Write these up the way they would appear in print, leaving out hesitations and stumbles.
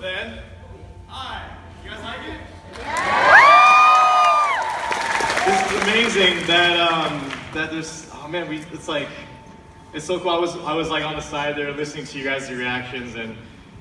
then, hi. You guys like it? This is amazing that there's, oh man, it's so cool. I was like on the side there listening to you guys' reactions, and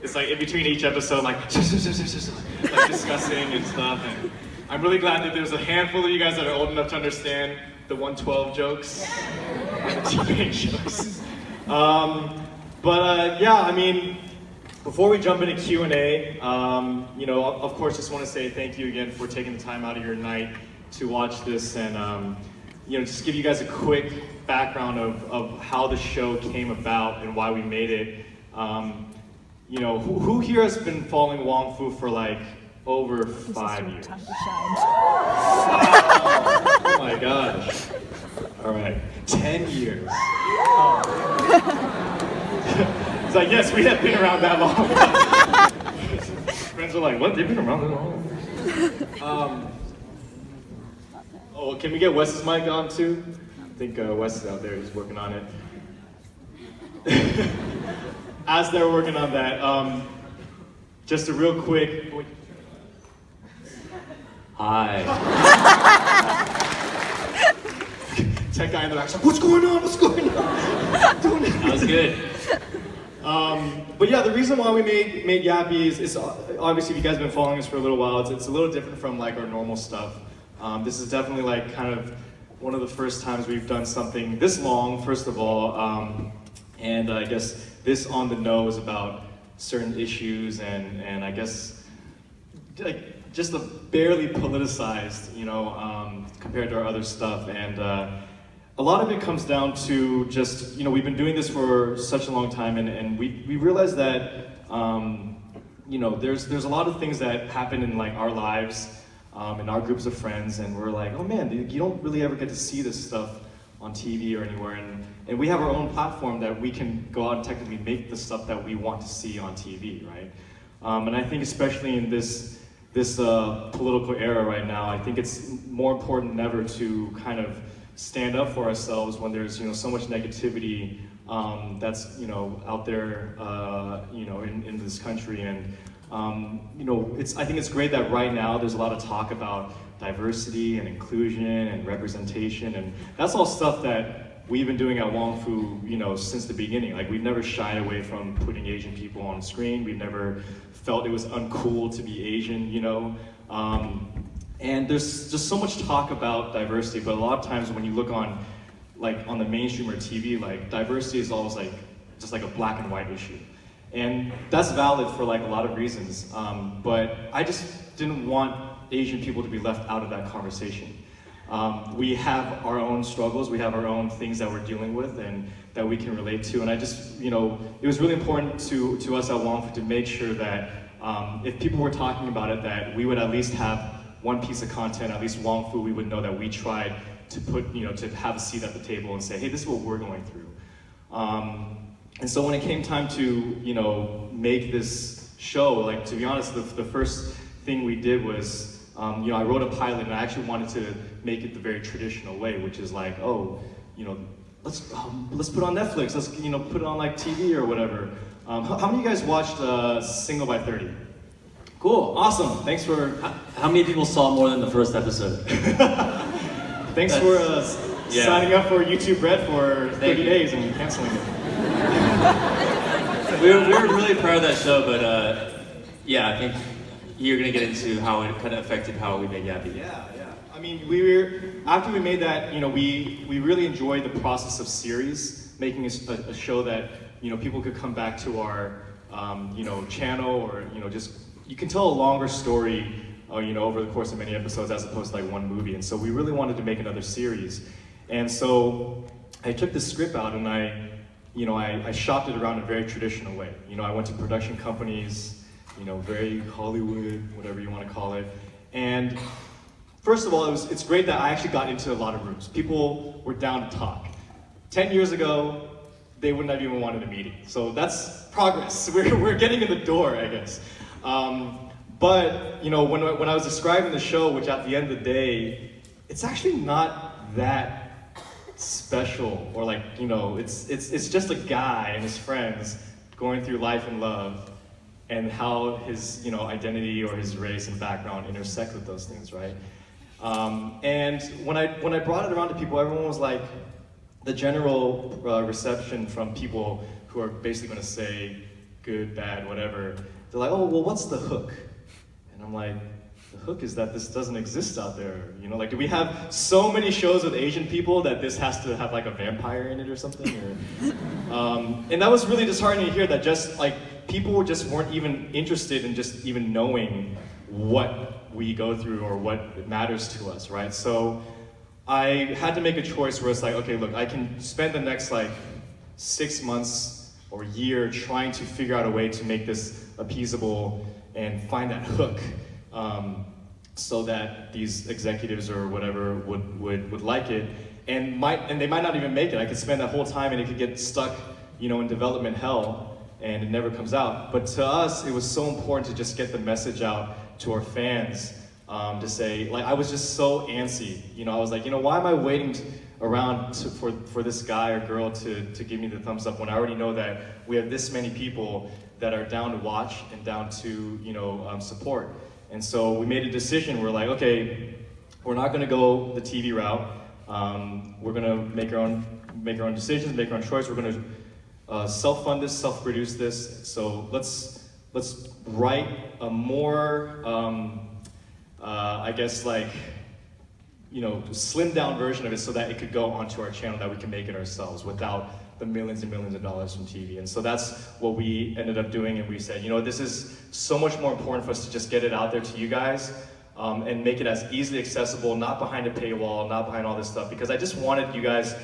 it's like in between each episode, like discussing and stuff. And I'm really glad that there's a handful of you guys that are old enough to understand the 112 jokes and the teenage jokes. Yeah, I mean, before we jump into Q&A, of course, just want to say thank you again for taking the time out of your night to watch this, and just give you guys a quick background of how the show came about and why we made it. Who here has been following Wong Fu for like over 5 years? Time to shine. Oh my gosh. All right, 10 years. It's like, yes, we have been around that long. Friends are like, what, they've been around that long? Can we get Wes's mic on too? I think Wes is out there, he's working on it. As they're working on that, just a real quick, hi. Tech guy in the back's like, what's going on? What's going on? That was good. But yeah, the reason why we made Yappy is obviously, if you guys have been following us for a little while, it's a little different from like our normal stuff. This is definitely like kind of one of the first times we've done something this long, first of all, and I guess this on the nose about certain issues, and I guess like just a barely politicized, compared to our other stuff, and a lot of it comes down to just, we've been doing this for such a long time, and we realize that there's a lot of things that happen in like our lives, in our groups of friends, and we're like, oh man, you don't really ever get to see this stuff on TV or anywhere, and we have our own platform that we can go out and technically make the stuff that we want to see on TV, right? And I think especially in this political era right now, I think it's more important than ever to kind of stand up for ourselves when there's so much negativity that's out there in this country, and I think it's great that right now there's a lot of talk about diversity and inclusion and representation, and that's all stuff that we've been doing at Wong Fu, since the beginning. Like, we've never shied away from putting Asian people on screen. We've never felt it was uncool to be Asian, and there's just so much talk about diversity, but a lot of times when you look on the mainstream or TV, like, diversity is always like just like a black and white issue. And that's valid for like a lot of reasons, but I just didn't want Asian people to be left out of that conversation. We have our own struggles, we have our own things that we're dealing with and that we can relate to, and I just, it was really important to us at Wong Fu to make sure that if people were talking about it, that we would at least have one piece of content, at least Wong Fu, we would know that we tried to put, to have a seat at the table and say, hey, this is what we're going through. And so when it came time to, make this show, like, to be honest, the first thing we did was, I wrote a pilot, and I actually wanted to make it the very traditional way, which is like, let's put it on Netflix, let's, put it on like TV or whatever. How many of you guys watched Single by 30? Cool, awesome, thanks for... How many people saw more than the first episode? Thanks for signing up for YouTube Red for 30 days and canceling it. we were really proud of that show, but I think you're gonna get into how it kind of affected how we made Yappy. Yeah. I mean, after we made that, we really enjoyed the process of series, making a show that people could come back to our channel, or just, you can tell a longer story over the course of many episodes as opposed to like one movie. And so we really wanted to make another series. And so I took this script out and I shopped it around a very traditional way. I went to production companies, very Hollywood, whatever you want to call it. And first of all, it's great that I actually got into a lot of rooms. People were down to talk. 10 years ago, they wouldn't have even wanted a meeting. So that's progress. We're getting in the door, I guess. But when I was describing the show, which at the end of the day, it's actually not that special, or like, it's just a guy and his friends going through life and love, and how his identity or his race and background intersect with those things, right? And when I brought it around to people, everyone was like, the general reception from people who are basically going to say good, bad, whatever, they're like, oh, well, what's the hook? And I'm like, the hook is that this doesn't exist out there. Like, do we have so many shows with Asian people that this has to have like a vampire in it or something? And that was really disheartening to hear, that just like people just weren't even interested in just even knowing what we go through or what matters to us, right? So I had to make a choice where it's like, okay, look, I can spend the next like 6 months or year trying to figure out a way to make this appeasable and find that hook, so that these executives or whatever would like it, and they might not even make it. I could spend that whole time and it could get stuck, in development hell, and it never comes out. But to us, it was so important to just get the message out to our fans, to say, like, I was just so antsy. I was like, why am I waiting around for this guy or girl to give me the thumbs up when I already know that we have this many people that are down to watch and down to support. And so we made a decision. We're like, okay, we're not going to go the TV route. We're going to make our own decisions, make our own choice. We're going to self-fund this, self-produce this. So let's write a more I guess like slimmed down version of it so that it could go onto our channel, that we can make it ourselves without the millions and millions of dollars from TV. And so that's what we ended up doing, and we said, this is so much more important for us to just get it out there to you guys, and make it as easily accessible, not behind a paywall, not behind all this stuff, because I just wanted you guys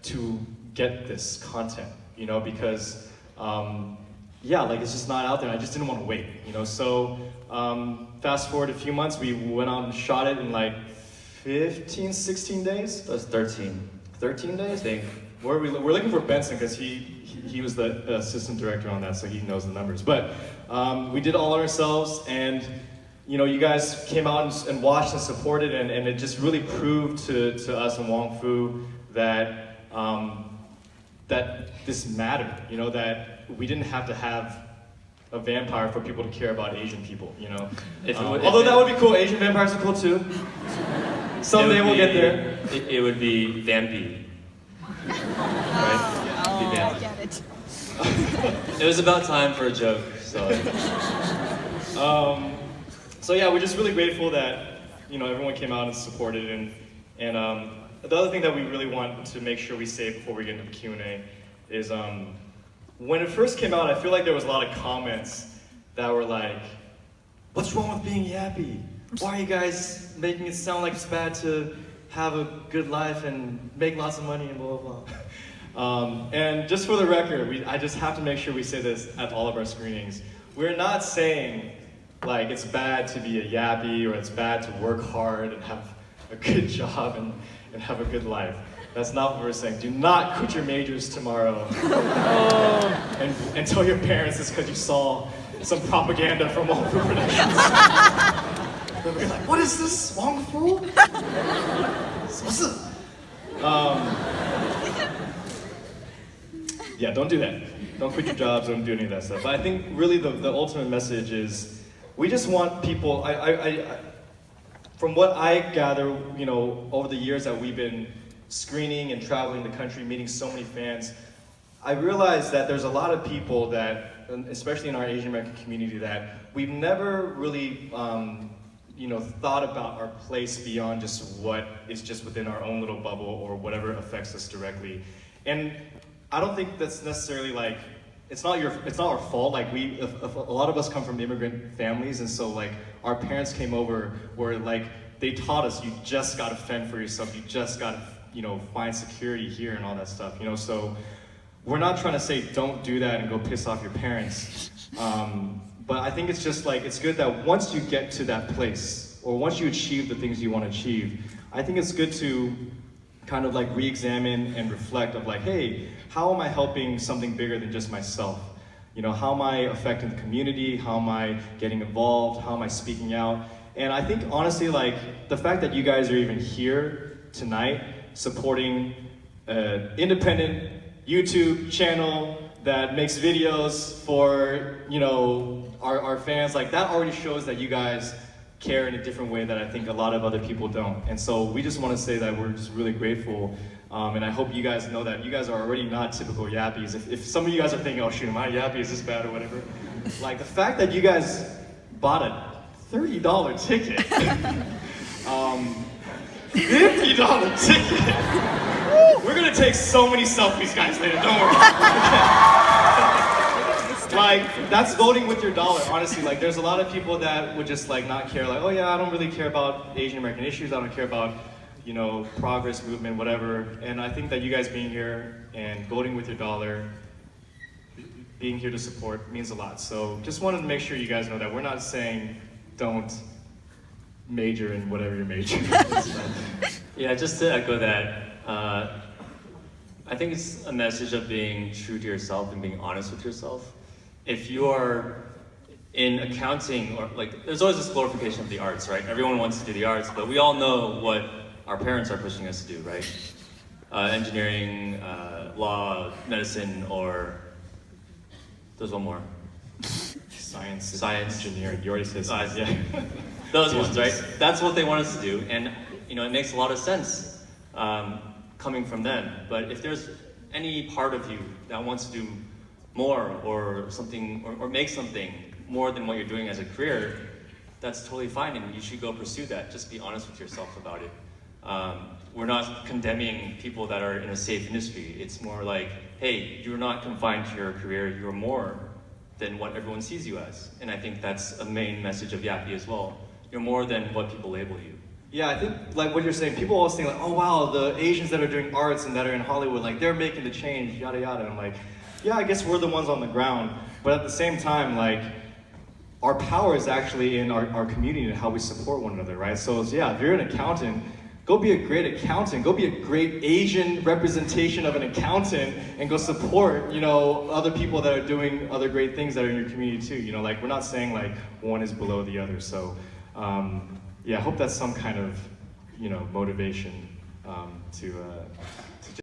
to get this content, because yeah, like it's just not out there. I just didn't want to wait, So fast forward a few months, we went out and shot it in like 15, 16 days? That's 13. 13 days? I think. We're looking for Benson because he was the assistant director on that, so he knows the numbers. But we did it all ourselves, and you guys came out and watched and supported, and it just really proved to us and Wong Fu that that this mattered. That we didn't have to have a vampire for people to care about Asian people. Although that would be cool. Asian vampires are cool too. Someday we'll get there. It would be Vampy. Right? Oh, I get it. It was about time for a joke, so. So yeah, we're just really grateful that everyone came out and supported, and the other thing that we really want to make sure we say before we get into the Q&A is when it first came out, I feel like there was a lot of comments that were like, "What's wrong with being yappy? Why are you guys making it sound like it's bad to have a good life and make lots of money and blah, blah, blah." And just for the record, I just have to make sure we say this at all of our screenings. We're not saying like it's bad to be a yappy or it's bad to work hard and have a good job and have a good life. That's not what we're saying. Do not quit your majors tomorrow and tell your parents it's because you saw some propaganda from Wong Fu Productions. They'll be like, what is this, Wong Fu? What's up? Yeah, don't do that. Don't quit your jobs, don't do any of that stuff. But I think really the ultimate message is, we just want people, from what I gather, over the years that we've been screening and traveling the country, meeting so many fans, I realized that there's a lot of people that, especially in our Asian American community, that we've never really thought about our place beyond just what is just within our own little bubble or whatever affects us directly. And I don't think that's necessarily like, it's not our fault. Like a lot of us come from immigrant families, and so like our parents came over where like they taught us, you just gotta fend for yourself, you just gotta find security here and all that stuff. So we're not trying to say don't do that and go piss off your parents. But I think it's just like, it's good that once you get to that place, or once you achieve the things you want to achieve, I think it's good to kind of like re-examine and reflect of like, hey, how am I helping something bigger than just myself? How am I affecting the community? How am I getting involved? How am I speaking out? And I think honestly, like the fact that you guys are even here tonight supporting an independent YouTube channel that makes videos for, you know, our fans, like that already shows that you guys care in a different way that I think a lot of other people don't. And so we just want to say that we're just really grateful. And I hope you guys know that you guys are already not typical yappies. If some of you guys are thinking, oh shoot, am I yappy, is this bad or whatever? Like the fact that you guys bought a $30 ticket, $50 ticket. We're gonna take so many selfies, guys, later, don't worry. Like, that's voting with your dollar, honestly. Like, there's a lot of people that would just like not care, like, oh yeah, I don't really care about Asian American issues, I don't care about, you know, progress movement, whatever. And I think that you guys being here and voting with your dollar, being here to support means a lot. So just wanted to make sure you guys know that we're not saying don't major in whatever you're majoring in. Yeah, just to echo that, I think it's a message of being true to yourself and being honest with yourself. If you are in accounting, or like, there's always this glorification of the arts, right? Everyone wants to do the arts, but we all know what our parents are pushing us to do, right? Engineering, law, medicine, or there's one more. Science, engineering. You already said science, yeah. Those ones, right? That's what they want us to do, and you know, it makes a lot of sense coming from them. But if there's any part of you that wants to do more or something, or make something more than what you're doing as a career, that's totally fine, and you should go pursue that. Just be honest with yourself about it. We're not condemning people that are in a safe industry. It's more like, hey, you're not confined to your career, you're more than what everyone sees you as. And I think that's a main message of Yappy as well. You're more than what people label you. Yeah, I think like what you're saying, people always think like, oh wow, the Asians that are doing arts and that are in Hollywood, like they're making the change, yada yada. And I'm like, yeah, I guess we're the ones on the ground. But at the same time, like, our power is actually in our community and how we support one another, right? So yeah, if you're an accountant, go be a great accountant. Go be a great Asian representation of an accountant and go support, you know, other people that are doing other great things that are in your community too. You know, like we're not saying like one is below the other. So yeah, I hope that's some kind of, you know, motivation to